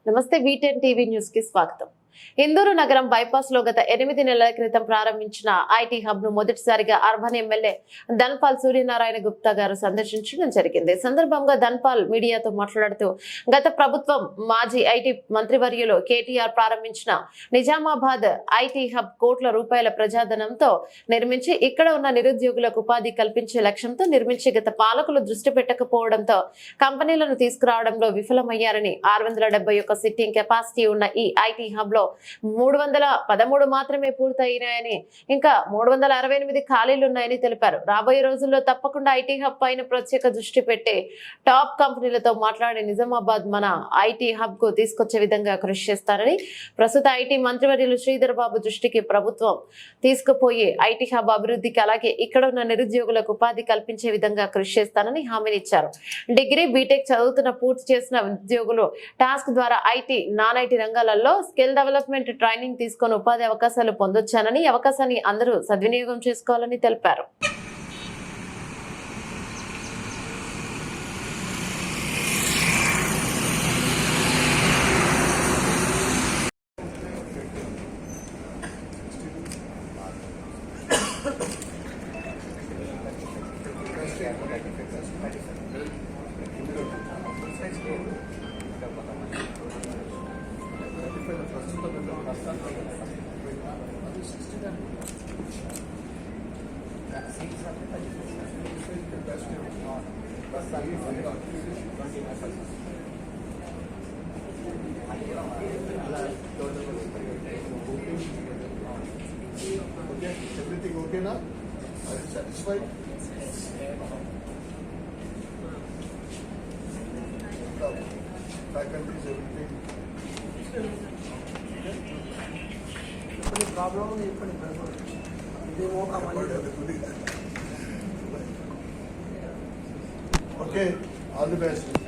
నమస్తే V10 TV news కి స్వాగతం. ఇందూరు నగరం బైపాస్ లో గత 8 నెలల క్రితం ప్రారంభించిన ఐటీ హబ్ ను మొదటిసారిగా అర్బన్ ఎమ్మెల్యే ధన్పాల్ సూర్యనారాయణ గుప్తా గారు సందర్శించడం జరిగింది. సందర్భంగా ధన్పాల్ మీడియాతో మాట్లాడుతూ గత ప్రభుత్వం మాజీ ఐటీ మంత్రివర్యులు కేటీఆర్ ప్రారంభించిన నిజామాబాద్ ఐటీ హబ్ కోట్ల రూపాయల ప్రజాధనంతో నిర్మించి ఇక్కడ ఉన్న నిరుద్యోగులకు ఉపాధి కల్పించే లక్ష్యంతో నిర్మించి గత పాలకులు దృష్టి పెట్టకపోవడంతో కంపెనీలను తీసుకురావడంలో విఫలమయ్యారని 671 సిట్టింగ్ కెపాసిటీ ఉన్న ఈ ఐటీ హబ్ లో 313 మాత్రమే పూర్తయినాయని ఇంకా 368 ఖాళీలు ఉన్నాయని తెలిపారు. రాబోయే రోజుల్లో తప్పకుండా ఐటీ హబ్ పైన ప్రత్యేక దృష్టి పెట్టి టాప్ కంపెనీలతో మాట్లాడి నిజామాబాద్ మన ఐటీ హబ్ కు తీసుకొచ్చే విధంగా కృషి చేస్తారని, ప్రస్తుత ఐటీ మంత్రివర్యులు శ్రీధర్ బాబు దృష్టికి ప్రభుత్వం తీసుకుపోయి ఐటీ హబ్ అభివృద్ధికి అలాగే ఇక్కడ ఉన్న నిరుద్యోగులకు ఉపాధి కల్పించే విధంగా కృషి చేస్తానని హామీనిచ్చారు. డిగ్రీ బీటెక్ చదువుతున్న పూర్తి చేసిన ఉద్యోగులు టాస్క్ ద్వారా ఐటీ నాన్ ఐటీ రంగాలలో స్కిల్ డెవలప్మెంట్ ట్రైనింగ్ తీసుకొని ఉపాధి అవకాశాలు పొందొచ్చానని, అవకాశాన్ని అందరూ సద్వినియోగం చేసుకోవాలని తెలిపారు. Everything okay now? Are you satisfied? Faculties, everything. Problem okay, all the best.